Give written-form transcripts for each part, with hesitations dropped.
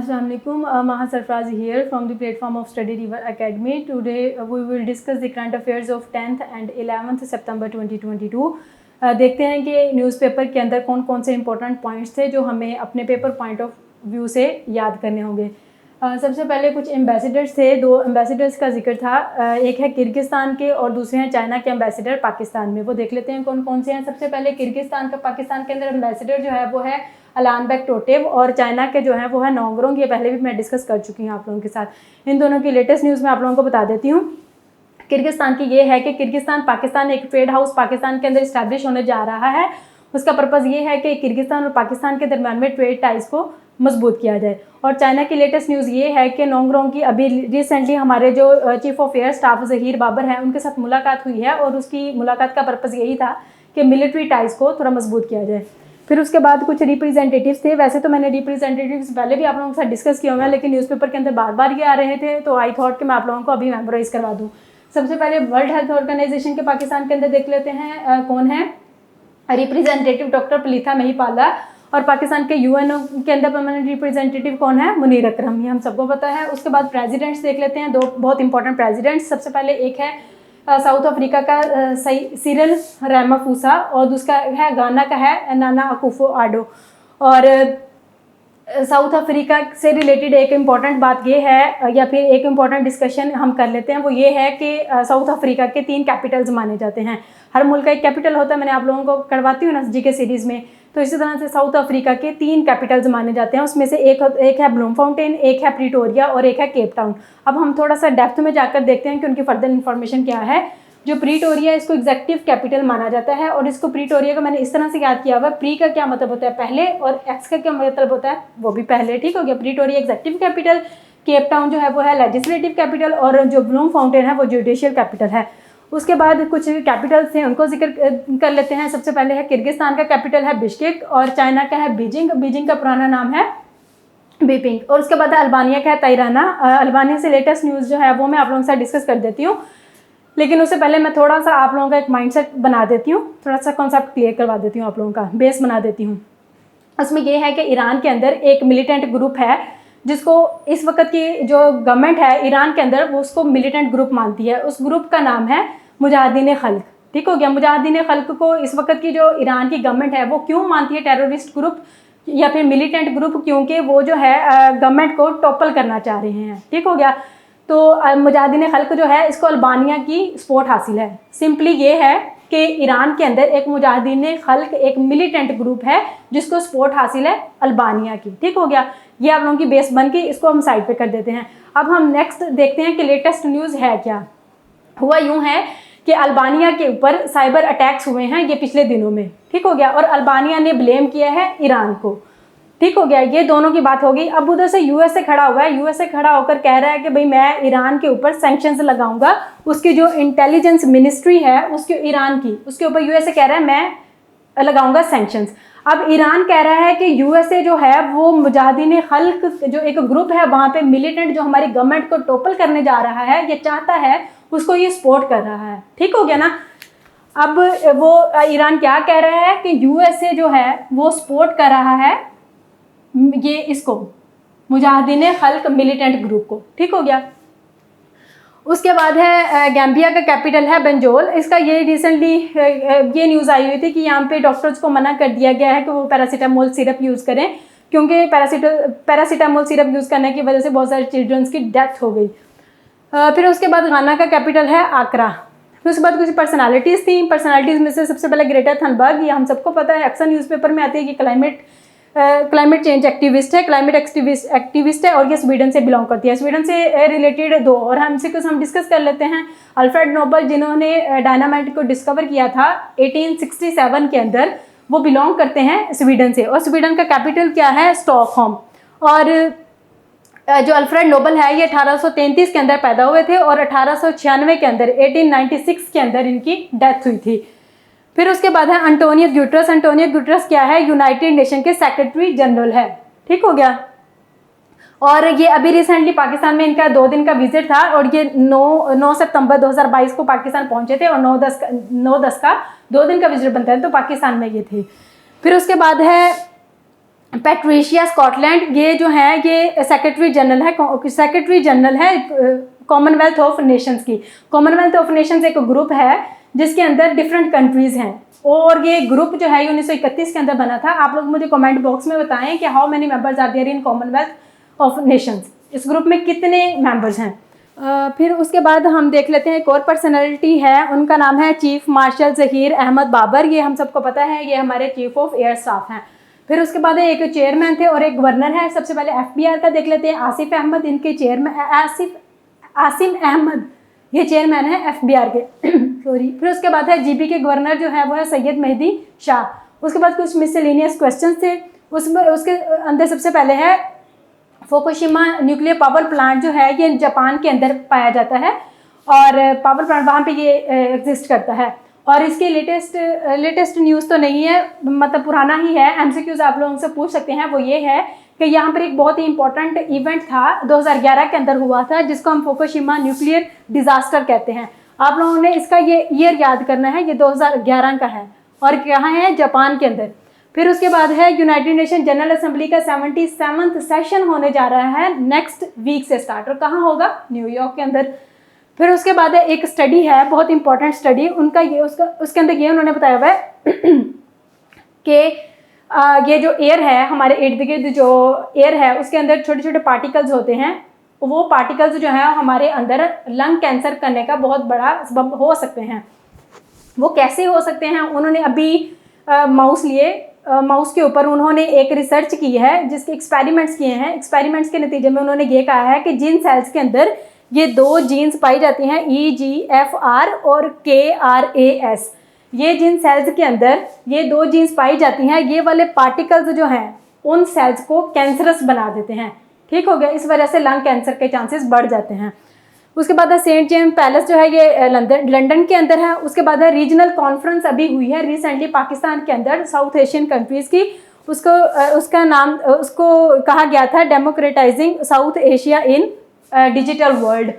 Assalamu alaikum. Maha Sarfraz here from the platform of Study River Academy. Today we will discuss the current affairs of 10th and 11th September 2022. देखते हैं कि newspaper के अंदर कौन कौन से important points थे जो हमें अपने पेपर पॉइंट ऑफ व्यू से याद करने होंगे। सबसे पहले कुछ एम्बेसडर्स थे, दो एम्बेसडर्स का जिक्र था। एक है किर्गिस्तान के और दूसरे हैं चाइना के एम्बेसडर पाकिस्तान में। वो देख लेते हैं कौन कौन से हैं। सबसे पहले किर्गिस्तान का पाकिस्तान के अंदर एम्बेसडर जो है वो है अलानबेक टोटेव, और चाइना के जो है वो है नोंगरोंग। ये पहले भी मैं डिस्कस कर चुकी हूँ आप लोगों के साथ। इन दोनों की लेटेस्ट न्यूज़ मैं आप लोगों को बता देती हूँ। किर्गिस्तान की ये है कि किर्गिस्तान पाकिस्तान एक ट्रेड हाउस पाकिस्तान के अंदर इस्टेब्लिश होने जा रहा है। उसका पर्पज़ ये है कि किर्गिस्तान और पाकिस्तान के दरम्यान में ट्रेड टाइज को मजबूत किया जाए। और चाइना की लेटेस्ट न्यूज़ ये है कि नोंगरोंग की अभी रिसेंटली हमारे जो chief of air staff Zaheer Babar हैं उनके साथ मुलाकात हुई है, और उसकी मुलाकात का पर्पज़ यही था कि मिलिट्री टाइज को थोड़ा मजबूत किया जाए। फिर उसके बाद कुछ रिप्रेजेंटेटिव्स थे। वैसे तो मैंने रिप्रेजेंटेटिव्स पहले भी आप लोगों के साथ डिस्कस किया हुआ है, लेकिन न्यूज़पेपर के अंदर बार बार ये आ रहे थे तो आई थॉट कि मैं आप लोगों को अभी मेमोराइज करवा दूँ। सबसे पहले वर्ल्ड हेल्थ ऑर्गेनाइजेशन के पाकिस्तान के अंदर देख लेते हैं कौन है रिप्रेजेंटेटिव डॉक्टर पलीथा महिपाला, और पाकिस्तान के यूएनओ के अंदर परमानेंट रिप्रेजेंटेटिव कौन है मुनीर अकरम, ये हम सबको पता है। उसके बाद प्रेसिडेंट्स देख लेते हैं, दो बहुत इंपॉर्टेंट प्रेसिडेंट्स। सबसे पहले एक है साउथ अफ्रीका का सिरिल रामाफोसा, और दूसरा है गाना का है नाना अकुफो आडो। और साउथ अफ्रीका से रिलेटेड एक इम्पॉर्टेंट बात ये है, या फिर एक इम्पॉर्टेंट डिस्कशन हम कर लेते हैं, वो ये है कि साउथ अफ्रीका के 3 कैपिटल्स माने जाते हैं। हर मुल्क का एक कैपिटल होता है, मैंने आप लोगों को करवाती हूँ ना जीके सीरीज़ में। तो इसी तरह से साउथ अफ्रीका के 3 कैपिटल्स माने जाते हैं। उसमें से एक है ब्लूमफाउंटेन, एक है प्रिटोरिया और एक है केप टाउन। अब हम थोड़ा सा डेप्थ में जाकर देखते हैं कि उनकी फर्दर इन्फॉर्मेशन क्या है। जो प्रीटोरिया इसको एग्जेक्टिव कैपिटल माना जाता है, और इसको प्रीटोरिया को मैंने इस तरह से याद किया हुआ है। प्री का क्या मतलब होता है पहले, और एक्स का क्या मतलब होता है वो भी पहले। ठीक हो गया। प्रीटोरिया एग्जेक्टिव कैपिटल, केप टाउन जो है वो है लेजिस्लेटिव कैपिटल, और जो ब्लूमफाउंटेन है वो जुडिशियल कैपिटल है। उसके बाद कुछ कैपिटल्स हैं उनको जिक्र कर लेते हैं। सबसे पहले है किर्गिस्तान का कैपिटल है बिश्केक, और चाइना का है बीजिंग। बीजिंग का पुराना नाम है बीपिंग। और उसके बाद है अल्बानिया का है तैराना। अल्बानिया से लेटेस्ट न्यूज़ जो है वो मैं आप लोगों के साथ डिस्कस कर देती हूँ, लेकिन उससे पहले मैं थोड़ा सा आप लोगों का एक माइंडसेट बना देती हूँ, थोड़ा सा कॉन्सेप्ट क्लियर करवा देती हूँ, आप लोगों का बेस बना देती हूँ। उसमें ये है कि ईरान के अंदर एक मिलिटेंट ग्रुप है जिसको इस वक्त की जो गवर्नमेंट है ईरान के अंदर वो उसको मिलिटेंट ग्रुप मानती है। उस ग्रुप का नाम है मुजाहिदीन खल्क। ठीक हो गया। मुजाहिदीन खल्क को इस वक्त की जो ईरान की गवर्नमेंट है वो क्यों मानती है टेररिस्ट ग्रुप या फिर मिलिटेंट ग्रुप, क्योंकि वो जो है गवर्नमेंट को टॉपल करना चाह रहे हैं। ठीक हो गया। तो मुजाहिदीन खल्क जो है इसको अल्बानिया की सपोर्ट हासिल है। सिंपली ये है कि ईरान के अंदर एक मुजाहिदीन खल्क एक मिलिटेंट ग्रुप है जिसको सपोर्ट हासिल है अल्बानिया की। ठीक हो गया। ये आप लोगों की बेस बन के इसको हम साइड पे कर देते हैं। अब हम नेक्स्ट देखते हैं कि लेटेस्ट न्यूज़ है क्या। हुआ यूँ है कि अल्बानिया के ऊपर साइबर अटैक्स हुए हैं ये पिछले दिनों में। ठीक हो गया। और अल्बानिया ने ब्लेम किया है ईरान को। ठीक हो गया। ये दोनों की बात होगी। अब उधर से यूएसए खड़ा हुआ है। यूएसए खड़ा होकर कह रहा है कि भाई मैं ईरान के ऊपर सैंक्शंस लगाऊंगा। उसकी जो इंटेलिजेंस मिनिस्ट्री है उसके ईरान की, उसके ऊपर यूएसए कह रहा है मैं लगाऊंगा सैंक्शंस। अब ईरान कह रहा है कि यूएसए जो है वो मुजाहिदीन खल्क जो एक ग्रुप है वहाँ पे मिलिटेंट जो हमारी गवर्नमेंट को टॉपल करने जा रहा है, ये चाहता है उसको ये सपोर्ट कर रहा है। ठीक हो गया ना। अब वो ईरान क्या कह रहा है कि यूएसए जो है वो सपोर्ट कर रहा है ये इसको मुजाहिदीन खल्क मिलिटेंट ग्रुप को। ठीक हो गया। उसके बाद है गैम्बिया का कैपिटल है बंजोल। इसका ये रिसेंटली ये न्यूज़ आई हुई थी कि यहाँ पे डॉक्टर्स को मना कर दिया गया है कि वो पैरासीटामोल सिरप यूज़ करें, क्योंकि पैरासीटामोल सिरप यूज़ करने की वजह से बहुत सारे चिल्ड्रंस की डेथ हो गई। फिर उसके बाद गाना का कैपिटल है आकरा। फिर उसके बाद कुछ पर्सनालिटीज़ थी। पर्सनालिटीज़ में से सबसे पहले ग्रेटा थनबर्ग, ये हम सबको पता है, अक्सर न्यूज़पेपर में आती है कि क्लाइमेट चेंज एक्टिविस्ट है, क्लाइमेट एक्टिविस्ट है, और ये स्वीडन से बिलोंग करती है। स्वीडन से रिलेटेड दो और हमसे कुछ हम डिस्कस कर लेते हैं। अल्फ्रेड नोबल जिन्होंने डायनामाइट को डिस्कवर किया था 1867 के अंदर, वो बिलोंग करते हैं स्वीडन से, और स्वीडन का कैपिटल क्या है स्टॉकहोम। और जो अल्फ्रेड नोबल है ये 1833 के अंदर पैदा हुए थे, और 1896 के अंदर 1896 के अंदर इनकी डेथ हुई थी। फिर उसके बाद है अंटोनियो गुटेरेस। अंटोनियो गुटेरेस क्या है, यूनाइटेड नेशन के सेक्रेटरी जनरल है। ठीक हो गया। और ये अभी रिसेंटली पाकिस्तान में इनका 2 दिन का विजिट था, और ये 9 सितंबर 2022 को पाकिस्तान पहुंचे थे, और 9/10 का 2 दिन का विजिट बनता है तो पाकिस्तान में ये थे। फिर उसके बाद है पैट्रिशिया स्कॉटलैंड, ये जो है ये सेक्रेटरी जनरल है कॉमनवेल्थ ऑफ नेशंस की। कॉमनवेल्थ ऑफ नेशंस एक ग्रुप है जिसके अंदर डिफरेंट कंट्रीज़ हैं, और ये ग्रुप जो है 1931 के अंदर बना था। आप लोग मुझे कमेंट बॉक्स में बताएं कि how many members are there in commonwealth of nations, इस ग्रुप में कितने मेंबर्स हैं। फिर उसके बाद हम देख लेते हैं एक और पर्सनैलिटी है, उनका नाम है चीफ मार्शल ज़हीर अहमद बाबर। ये हम सबको पता है, ये हमारे चीफ ऑफ एयर स्टाफ हैं। फिर उसके बाद एक चेयरमैन थे और एक गवर्नर है। सबसे पहले FBR का देख लेते हैं, आसिफ अहमद इनके चेयरमैन, आसिम अहमद ये चेयरमैन है FBR के सॉरी। फिर उसके बाद है GB के गवर्नर जो है वो है सैयद मेहदी शाह। उसके बाद कुछ मिसलेनियस क्वेश्चन थे, उसके अंदर सबसे पहले है फुकुशिमा न्यूक्लियर पावर प्लांट जो है ये जापान के अंदर पाया जाता है, और पावर प्लांट वहाँ पे ये एग्जिस्ट करता है। और इसकी लेटेस्ट न्यूज़ तो नहीं है, मतलब पुराना ही है। MCQs आप लोगों से पूछ सकते हैं। वो ये है कि यहाँ पर एक बहुत ही इंपॉर्टेंट इवेंट था 2011 के अंदर हुआ था, जिसको हम फुकुशिमा न्यूक्लियर डिज़ास्टर कहते हैं। आप लोगों ने इसका ये ईयर याद करना है, ये 2011 का है और कहाँ है, जापान के अंदर। फिर उसके बाद है यूनाइटेड नेशन जनरल असेंबली का 77वां सेशन होने जा रहा है नेक्स्ट वीक से स्टार्ट, और कहाँ होगा, न्यूयॉर्क के अंदर। फिर उसके बाद है एक स्टडी है, बहुत इंपॉर्टेंट स्टडी, उनका ये उसके अंदर ये उन्होंने बताया हुआ है कि ये जो एयर है हमारे इर्द गिर्द जो एयर है उसके अंदर छोटे छोटे पार्टिकल्स होते हैं। वो पार्टिकल्स जो है हमारे अंदर लंग कैंसर करने का बहुत बड़ा सबब हो सकते हैं। वो कैसे हो सकते हैं, उन्होंने अभी माउस लिए, माउस के ऊपर उन्होंने एक रिसर्च की है जिसके एक्सपेरिमेंट्स किए हैं। एक्सपेरिमेंट्स के नतीजे में उन्होंने ये कहा है कि जिन सेल्स के अंदर ये दो जीन्स पाई जाती हैं EGFR और KRAS, ये जिन सेल्स के अंदर ये दो जीन्स पाई जाती हैं, ये वाले पार्टिकल्स जो हैं उन सेल्स को कैंसरस बना देते हैं। ठीक हो गया, इस वजह से लंग कैंसर के चांसेस बढ़ जाते हैं। उसके बाद है सेंट जेम्स पैलेस जो है ये लंदन के अंदर है। उसके बाद है रीजनल कॉन्फ्रेंस अभी हुई है रिसेंटली पाकिस्तान के अंदर साउथ एशियन कंट्रीज़ की, उसका नाम उसको कहा गया था democratising South Asia in digital world,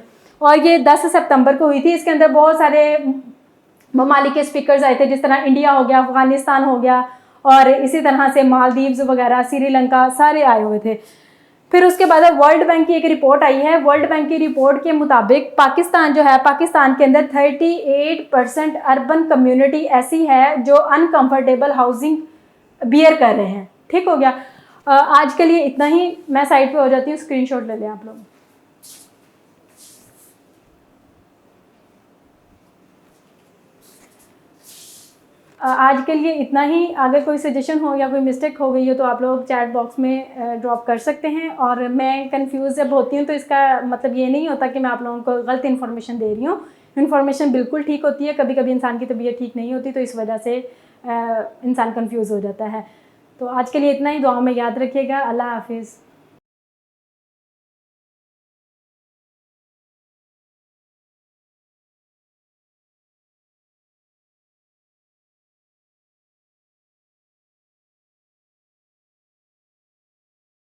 और ये 10 सितंबर को हुई थी। इसके अंदर बहुत सारे ममालिक के स्पीकर्स आए थे, जिस तरह इंडिया हो गया, अफगानिस्तान हो गया, और इसी तरह से मालदीव्स वगैरह, श्रीलंका, सारे आए हुए थे। फिर उसके बाद वर्ल्ड बैंक की एक रिपोर्ट आई है। वर्ल्ड बैंक की रिपोर्ट के मुताबिक पाकिस्तान जो है, पाकिस्तान के अंदर 38% अर्बन कम्युनिटी ऐसी है जो अनकंफर्टेबल हाउसिंग बियर कर रहे हैं। ठीक हो गया, आज के लिए इतना ही। मैं साइड पे हो जाती हूँ, स्क्रीनशॉट ले लें आप लोग। आज के लिए इतना ही। अगर कोई सजेशन हो या कोई मिस्टेक हो गई हो तो आप लोग चैट बॉक्स में ड्रॉप कर सकते हैं। और मैं कंफ्यूज जब होती हूँ तो इसका मतलब ये नहीं होता कि मैं आप लोगों को गलत इन्फॉर्मेशन दे रही हूँ। इन्फॉर्मेशन बिल्कुल ठीक होती है, कभी कभी इंसान की तबीयत ठीक नहीं होती तो इस वजह से इंसान कंफ्यूज हो जाता है। तो आज के लिए इतना ही। दुआ में याद रखिएगा। अल्लाह हाफिज़।